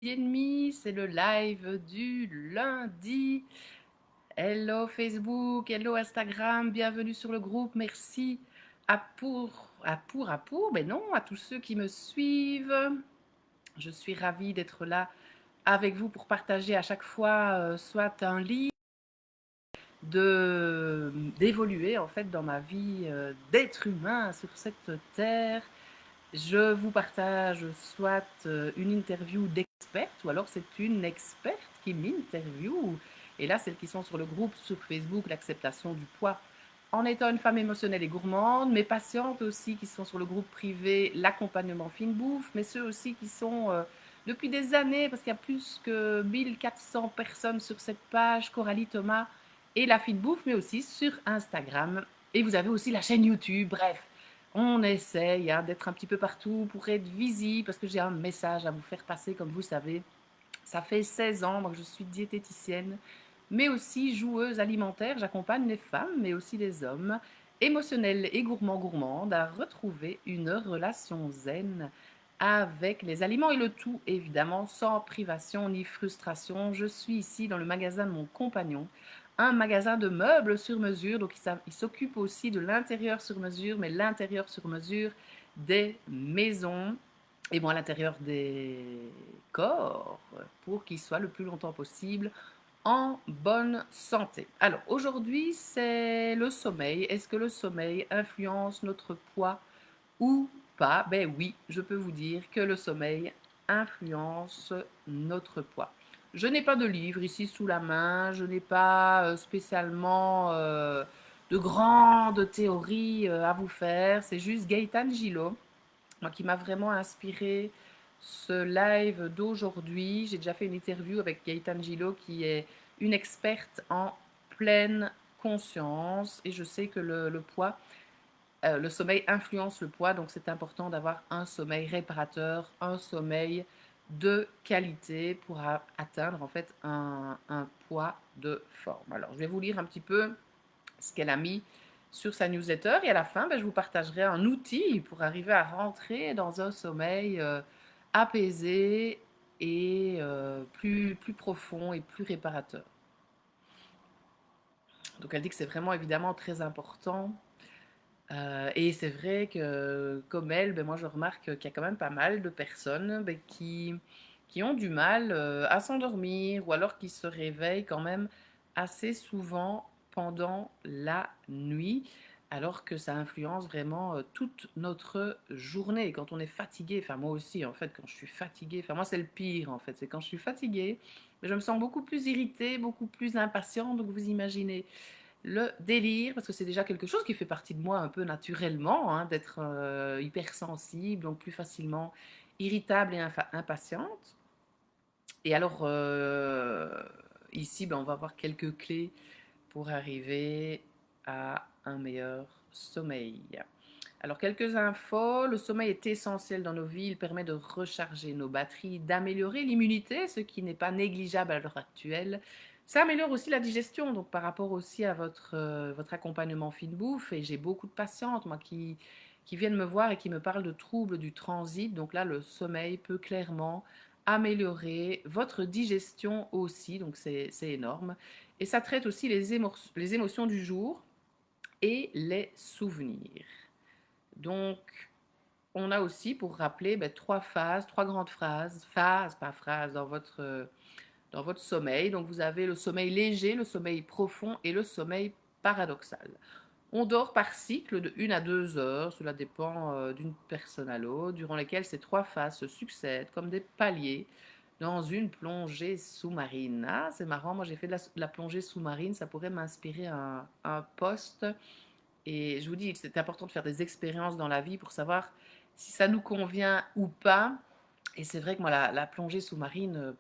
Et demi, c'est le live du lundi. Hello Facebook, hello Instagram, bienvenue sur le groupe. Merci mais non, à tous ceux qui me suivent. Je suis ravie d'être là avec vous pour partager à chaque fois soit un livre, d'évoluer en fait dans ma vie d'être humain sur cette terre. Je vous partage soit une interview d'experte ou alors c'est une experte qui m'interviewe. Et là, celles qui sont sur le groupe sur Facebook, l'acceptation du poids en étant une femme émotionnelle et gourmande, mes patientes aussi qui sont sur le groupe privé, l'accompagnement fine bouffe, mais ceux aussi qui sont depuis des années, parce qu'il y a plus que 1400 personnes sur cette page, Coralie Thomas et la fine bouffe, mais aussi sur Instagram. Et vous avez aussi la chaîne YouTube, bref. On essaye d'être un petit peu partout pour être visible, parce que j'ai un message à vous faire passer, comme vous savez. Ça fait 16 ans que je suis diététicienne, mais aussi joueuse alimentaire. J'accompagne les femmes, mais aussi les hommes, émotionnels et gourmandes, à retrouver une relation zen avec les aliments et le tout, évidemment, sans privation ni frustration. Je suis ici dans le magasin de mon compagnon, un magasin de meubles sur mesure. Donc, il s'occupe aussi de l'intérieur sur mesure, mais l'intérieur sur mesure des maisons et bon, à l'intérieur des corps pour qu'ils soient le plus longtemps possible en bonne santé. Alors aujourd'hui, c'est le sommeil. Est-ce que le sommeil influence notre poids ou pas? Ben oui, je peux vous dire que le sommeil influence notre poids. Je n'ai pas de livre ici sous la main, je n'ai pas spécialement de grandes théories à vous faire, c'est juste Gaëtan Gillot moi, qui m'a vraiment inspiré ce live d'aujourd'hui. J'ai déjà fait une interview avec Gaëtan Gillot, qui est une experte en pleine conscience. Et je sais que le poids, le sommeil influence le poids, donc c'est important d'avoir un sommeil réparateur, un sommeil de qualité pour atteindre en fait un poids de forme. Alors, je vais vous lire un petit peu ce qu'elle a mis sur sa newsletter. Et à la fin, je vous partagerai un outil pour arriver à rentrer dans un sommeil apaisé et plus profond et plus réparateur. Donc elle dit que c'est vraiment évidemment très important. Et c'est vrai que comme elle, moi je remarque qu'il y a quand même pas mal de personnes qui ont du mal à s'endormir ou alors qui se réveillent quand même assez souvent pendant la nuit, alors que ça influence vraiment toute notre journée. Quand on est fatigué, enfin moi aussi en fait, quand je suis fatiguée, enfin moi c'est le pire en fait, c'est quand je suis fatiguée, je me sens beaucoup plus irritée, beaucoup plus impatiente, donc vous imaginez le délire, parce que c'est déjà quelque chose qui fait partie de moi un peu naturellement, d'être hypersensible, donc plus facilement irritable et impatiente. Et alors, ici, on va avoir quelques clés pour arriver à un meilleur sommeil. Alors, quelques infos. Le sommeil est essentiel dans nos vies. Il permet de recharger nos batteries, d'améliorer l'immunité, ce qui n'est pas négligeable à l'heure actuelle. Ça améliore aussi la digestion, donc par rapport aussi à votre accompagnement fine bouffe. Et j'ai beaucoup de patientes, moi, qui viennent me voir et qui me parlent de troubles du transit. Donc là, le sommeil peut clairement améliorer votre digestion aussi, donc c'est énorme. Et ça traite aussi les émotions du jour et les souvenirs. Donc, on a aussi, pour rappeler, trois phases, trois grandes phases, pas phrases, dans votre sommeil. Donc, vous avez le sommeil léger, le sommeil profond et le sommeil paradoxal. On dort par cycle de 1 à 2 heures, cela dépend d'une personne à l'autre, durant lesquelles ces trois phases se succèdent comme des paliers dans une plongée sous-marine. Ah, c'est marrant, moi j'ai fait de la plongée sous-marine, ça pourrait m'inspirer un poste. Et je vous dis, c'est important de faire des expériences dans la vie pour savoir si ça nous convient ou pas. Et c'est vrai que moi, la plongée sous-marine,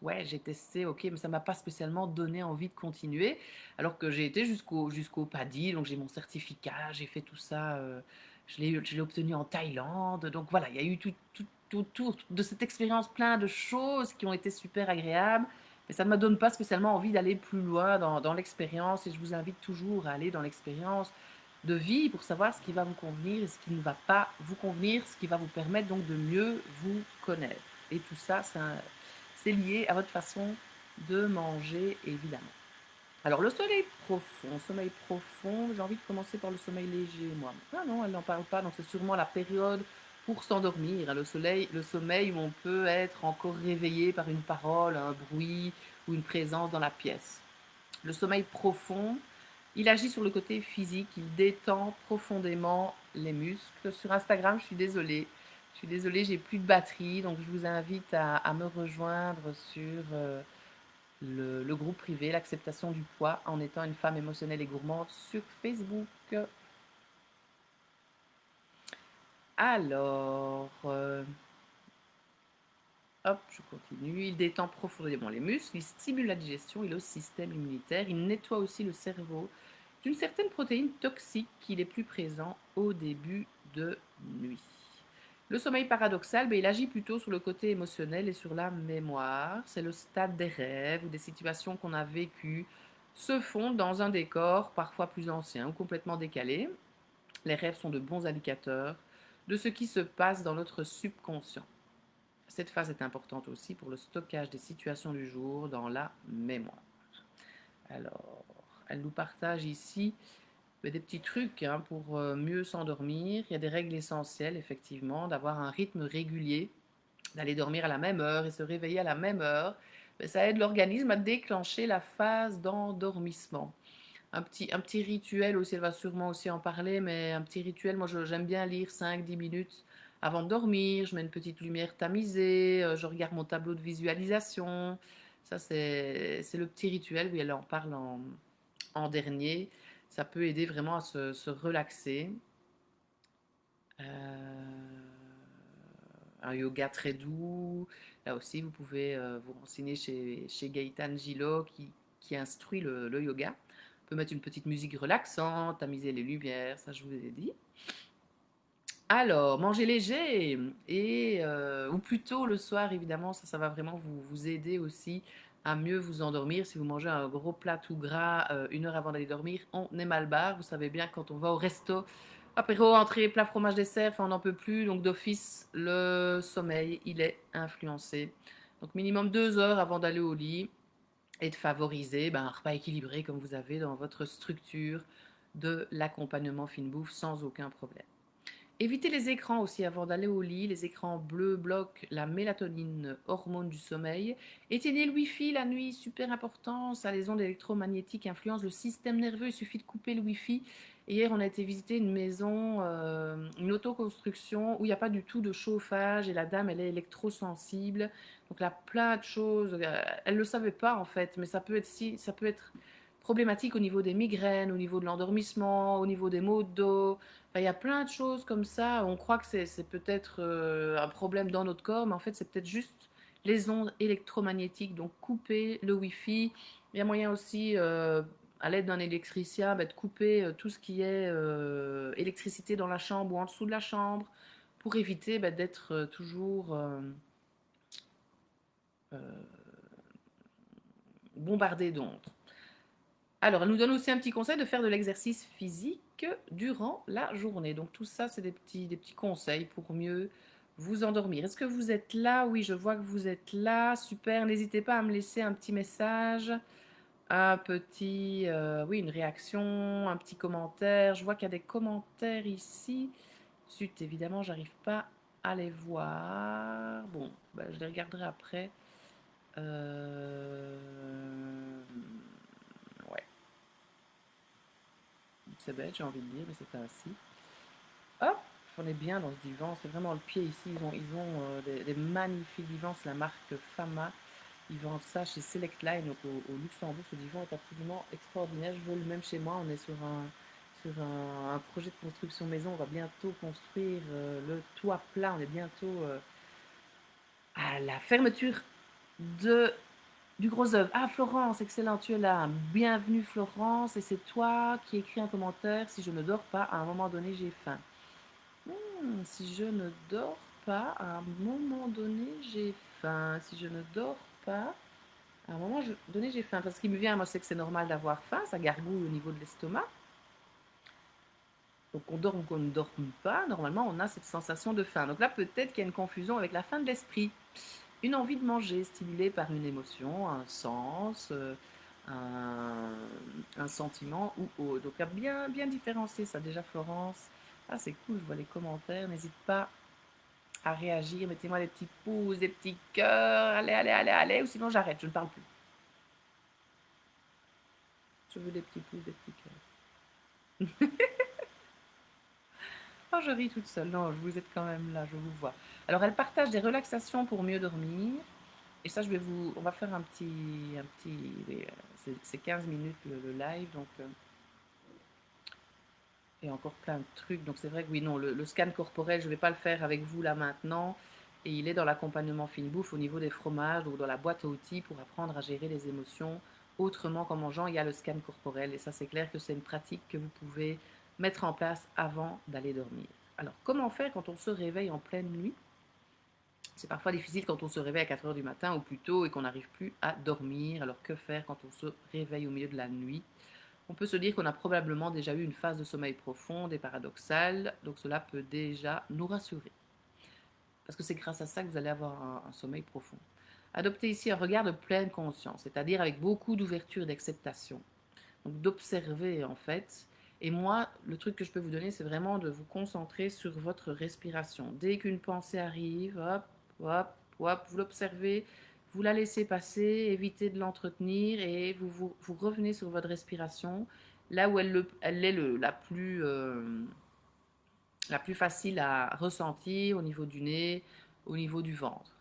ouais, j'ai testé, ok, mais ça m'a pas spécialement donné envie de continuer. Alors que j'ai été jusqu'au PADI, donc j'ai mon certificat, j'ai fait tout ça, je l'ai obtenu en Thaïlande. Donc voilà, il y a eu tout autour de cette expérience plein de choses qui ont été super agréables. Mais ça ne me donne pas spécialement envie d'aller plus loin dans l'expérience. Et je vous invite toujours à aller dans l'expérience de vie pour savoir ce qui va vous convenir et ce qui ne va pas vous convenir, ce qui va vous permettre donc de mieux vous connaître. Et tout ça, c'est lié à votre façon de manger, évidemment. Alors, le sommeil profond, j'ai envie de commencer par le sommeil léger, moi. Ah non, elle n'en parle pas, donc c'est sûrement la période pour s'endormir, hein, le sommeil où on peut être encore réveillé par une parole, un bruit ou une présence dans la pièce. Le sommeil profond, il agit sur le côté physique, il détend profondément les muscles. Sur Instagram, je suis désolée, j'ai plus de batterie, donc je vous invite à me rejoindre sur le groupe privé, l'acceptation du poids en étant une femme émotionnelle et gourmande sur Facebook. Alors, hop, je continue. Il détend profondément les muscles, il stimule la digestion, il a le système immunitaire, il nettoie aussi le cerveau d'une certaine protéine toxique qu'il est plus présent au début de nuit. Le sommeil paradoxal, ben, il agit plutôt sur le côté émotionnel et sur la mémoire. C'est le stade des rêves ou des situations qu'on a vécues se font dans un décor parfois plus ancien ou complètement décalé. Les rêves sont de bons indicateurs de ce qui se passe dans notre subconscient. Cette phase est importante aussi pour le stockage des situations du jour dans la mémoire. Alors, elle nous partage ici des petits trucs hein, pour mieux s'endormir. Il y a des règles essentielles, effectivement, d'avoir un rythme régulier, d'aller dormir à la même heure et se réveiller à la même heure. Ça aide l'organisme à déclencher la phase d'endormissement. Un petit rituel aussi, elle va sûrement aussi en parler, mais un petit rituel, moi j'aime bien lire 5-10 minutes avant de dormir, je mets une petite lumière tamisée, je regarde mon tableau de visualisation. Ça, c'est le petit rituel, oui, elle en parle en dernier. Ça peut aider vraiment à se relaxer. Un yoga très doux. Là aussi, vous pouvez vous renseigner chez Gaëtan Gillot qui instruit le yoga. On peut mettre une petite musique relaxante, tamiser les lumières, ça je vous ai dit. Alors, manger léger ou plutôt le soir, évidemment, ça va vraiment vous aider aussi à mieux vous endormir. Si vous mangez un gros plat tout gras 1 heure avant d'aller dormir, on est mal barre. Vous savez bien, quand on va au resto, apéro, entrée, plat, fromage, dessert, enfin, on n'en peut plus. Donc, d'office, le sommeil, il est influencé. Donc, minimum 2 heures avant d'aller au lit et de favoriser un repas équilibré comme vous avez dans votre structure de l'accompagnement fine bouffe sans aucun problème. Évitez les écrans aussi avant d'aller au lit. Les écrans bleus bloquent la mélatonine, hormone du sommeil. Éteignez le Wi-Fi la nuit, super important. Ça, les ondes électromagnétiques influencent le système nerveux. Il suffit de couper le Wi-Fi. Hier, on a été visiter une maison, une autoconstruction où il n'y a pas du tout de chauffage et la dame, elle est électrosensible. Donc, là, plein de choses. Elle ne le savait pas en fait, mais ça peut être problématique au niveau des migraines, au niveau de l'endormissement, au niveau des maux de dos. Enfin, il y a plein de choses comme ça. On croit que c'est peut-être un problème dans notre corps, mais en fait, c'est peut-être juste les ondes électromagnétiques. Donc, couper le Wi-Fi. Il y a moyen aussi, à l'aide d'un électricien, de couper tout ce qui est électricité dans la chambre ou en dessous de la chambre pour éviter d'être toujours euh, bombardé d'ondes. Alors, elle nous donne aussi un petit conseil de faire de l'exercice physique durant la journée. Donc, tout ça, c'est des petits conseils pour mieux vous endormir. Est-ce que vous êtes là? Oui, je vois que vous êtes là. Super. N'hésitez pas à me laisser un petit message, oui, une réaction, un petit commentaire. Je vois qu'il y a des commentaires ici. Zut, évidemment, j'arrive pas à les voir. Bon, je les regarderai après. Ouais. C'est bête, j'ai envie de dire, mais c'est ainsi. Hop, on est bien dans ce divan. C'est vraiment le pied ici. Ils ont des magnifiques divans. C'est la marque Fama. Ils vendent ça chez Select Line, donc au Luxembourg. Ce divan est absolument extraordinaire. Je veux le même chez moi. On est sur un projet de construction maison. On va bientôt construire le toit plat. On est bientôt à la fermeture de du gros œuvre. Ah, Florence, excellent, tu es là. Bienvenue, Florence. Et c'est toi qui écris un commentaire. Si je ne dors pas, à un moment donné, j'ai faim. Si je ne dors pas, à un moment donné, j'ai faim. Si je ne dors pas, à un moment donné, j'ai faim. Parce ce qui me vient, moi, c'est que c'est normal d'avoir faim. Ça gargouille au niveau de l'estomac. Donc, on dort ou qu'on ne dort pas, normalement, on a cette sensation de faim. Donc là, peut-être qu'il y a une confusion avec la faim de l'esprit. une envie de manger stimulée par une émotion, un sens, un, un sentiment ou autre. Donc à bien, bien différencier ça déjà Florence. Ah c'est cool, je vois les commentaires, n'hésite pas à réagir, mettez-moi des petits pouces, des petits cœurs, allez, allez, allez, allez, ou sinon j'arrête, je ne parle plus. Je veux des petits pouces, des petits cœurs. Oh, je ris toute seule, non, vous êtes quand même là, je vous vois. Alors elle partage des relaxations pour mieux dormir. Et ça, on va faire oui, c'est 15 minutes le live, donc, et encore plein de trucs. Donc c'est vrai que oui, non, le scan corporel, je ne vais pas le faire avec vous là maintenant. Et il est dans l'accompagnement fine bouffe au niveau des fromages, donc dans la boîte à outils pour apprendre à gérer les émotions autrement qu'en mangeant. Il y a le scan corporel, et ça c'est clair que c'est une pratique que vous pouvez mettre en place avant d'aller dormir. Alors comment faire quand on se réveille en pleine nuit? C'est parfois difficile quand on se réveille à 4 heures du matin ou plus tôt et qu'on n'arrive plus à dormir. Alors que faire quand on se réveille au milieu de la nuit? On peut se dire qu'on a probablement déjà eu une phase de sommeil profonde et paradoxale, donc cela peut déjà nous rassurer. Parce que c'est grâce à ça que vous allez avoir un sommeil profond. Adoptez ici un regard de pleine conscience, c'est-à-dire avec beaucoup d'ouverture et d'acceptation. Donc d'observer en fait. Et moi, le truc que je peux vous donner, c'est vraiment de vous concentrer sur votre respiration. Dès qu'une pensée arrive, hop, hop, hop, vous l'observez, vous la laissez passer, évitez de l'entretenir et vous revenez sur votre respiration, là où elle est la plus facile à ressentir au niveau du nez, au niveau du ventre.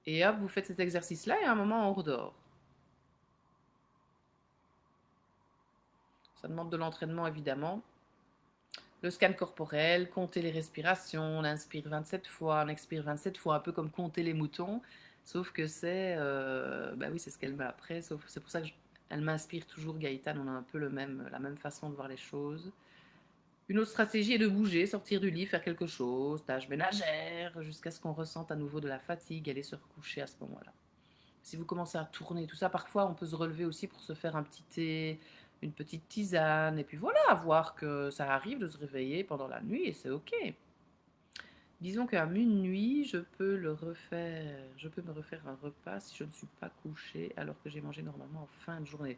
Et hop, vous faites cet exercice-là et à un moment, on redort. Ça demande de l'entraînement, évidemment. Le scan corporel, compter les respirations, on inspire 27 fois, on expire 27 fois, un peu comme compter les moutons, sauf que bah oui, c'est ce qu'elle m'a après, c'est pour ça que elle m'inspire toujours Gaëtane, on a un peu la même façon de voir les choses. Une autre stratégie est de bouger, sortir du lit, faire quelque chose, tâche ménagère, jusqu'à ce qu'on ressente à nouveau de la fatigue, aller se recoucher à ce moment-là. Si vous commencez à tourner tout ça, parfois on peut se relever aussi pour se faire un petit thé, une petite tisane, et puis voilà, voir que ça arrive de se réveiller pendant la nuit et c'est ok. Disons qu'à minuit, je peux me refaire un repas si je ne suis pas couchée alors que j'ai mangé normalement en fin de journée.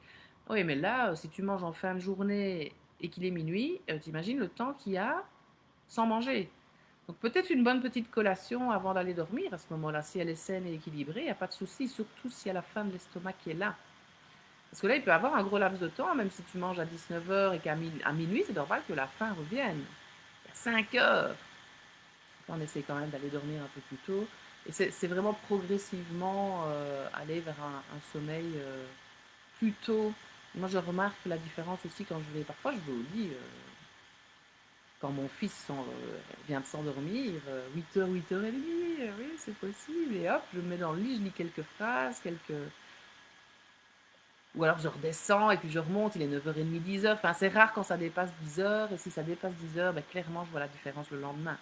Oui, mais là, si tu manges en fin de journée et qu'il est minuit, t'imagines le temps qu'il y a sans manger. Donc peut-être une bonne petite collation avant d'aller dormir à ce moment-là. Si elle est saine et équilibrée, il n'y a pas de souci, surtout si y a la faim de l'estomac qui est là. Parce que là, il peut y avoir un gros laps de temps, même si tu manges à 19 heures et qu'à minuit, c'est normal que la faim revienne. À 5 heures, on essaie quand même d'aller dormir un peu plus tôt. Et c'est vraiment progressivement aller vers un sommeil plus tôt. Moi, je remarque la différence aussi quand je vais, parfois je vais au lit, quand mon fils vient de s'endormir, 8 h, 8 h 30, oui, c'est possible. Et hop, je me mets dans le lit, je lis quelques phrases, ou alors je redescends et puis je remonte, il est 9h30, 10 h. Enfin, c'est rare quand ça dépasse 10 h. Et si ça dépasse 10 h, ben, clairement, je vois la différence le lendemain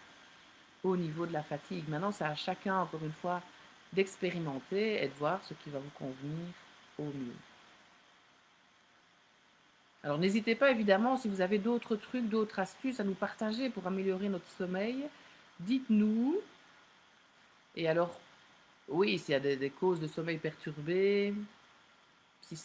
au niveau de la fatigue. Maintenant, c'est à chacun, encore une fois, d'expérimenter et de voir ce qui va vous convenir au mieux. Alors n'hésitez pas évidemment, si vous avez d'autres trucs, d'autres astuces à nous partager pour améliorer notre sommeil, dites-nous. Et alors, oui, s'il y a des causes de sommeil perturbées, si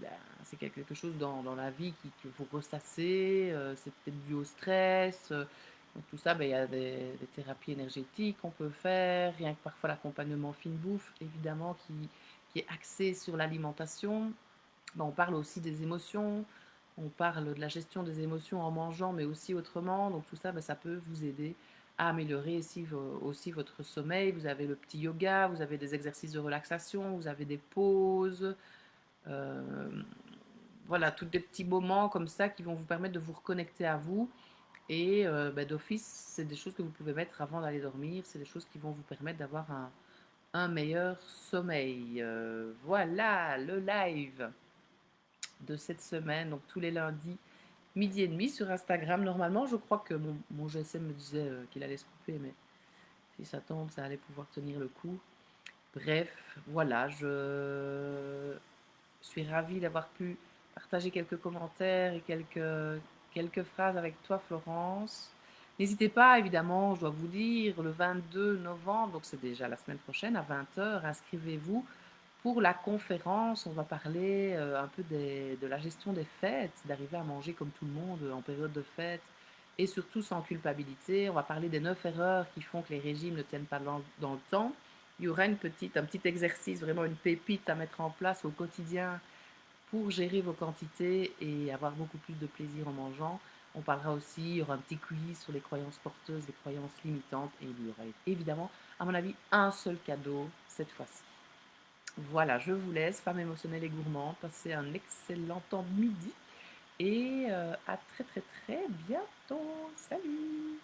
ben, c'est quelque chose dans la vie que vous ressassez, c'est peut-être dû au stress. Donc tout ça, ben, il y a des thérapies énergétiques qu'on peut faire, rien que parfois l'accompagnement fine bouffe, évidemment, qui est axé sur l'alimentation. Ben, on parle aussi des émotions, on parle de la gestion des émotions en mangeant, mais aussi autrement. Donc tout ça, ben, ça peut vous aider à améliorer aussi votre sommeil. Vous avez le petit yoga, vous avez des exercices de relaxation, vous avez des pauses. Euh, voilà, tous des petits moments comme ça qui vont vous permettre de vous reconnecter à vous. Et ben, d'office, c'est des choses que vous pouvez mettre avant d'aller dormir. C'est des choses qui vont vous permettre d'avoir un meilleur sommeil. Voilà le live de cette semaine, donc tous les lundis, midi et demi sur Instagram. Normalement, je crois que mon GSM me disait qu'il allait se couper, mais si ça tombe, ça allait pouvoir tenir le coup. Bref, voilà, je suis ravie d'avoir pu partager quelques commentaires et quelques phrases avec toi, Florence. N'hésitez pas, évidemment, je dois vous dire, le 22 novembre, donc c'est déjà la semaine prochaine, à 20 h, inscrivez-vous pour la conférence. On va parler un peu de la gestion des fêtes, d'arriver à manger comme tout le monde en période de fête et surtout sans culpabilité. On va parler des 9 erreurs qui font que les régimes ne tiennent pas dans le temps. Il y aura un petit exercice, vraiment une pépite à mettre en place au quotidien pour gérer vos quantités et avoir beaucoup plus de plaisir en mangeant. On parlera aussi, il y aura un petit quiz sur les croyances porteuses, les croyances limitantes, et il y aura évidemment, à mon avis, un seul cadeau cette fois-ci. Voilà, je vous laisse, femme émotionnelle et gourmande, passez un excellent temps de midi et à très très très bientôt. Salut!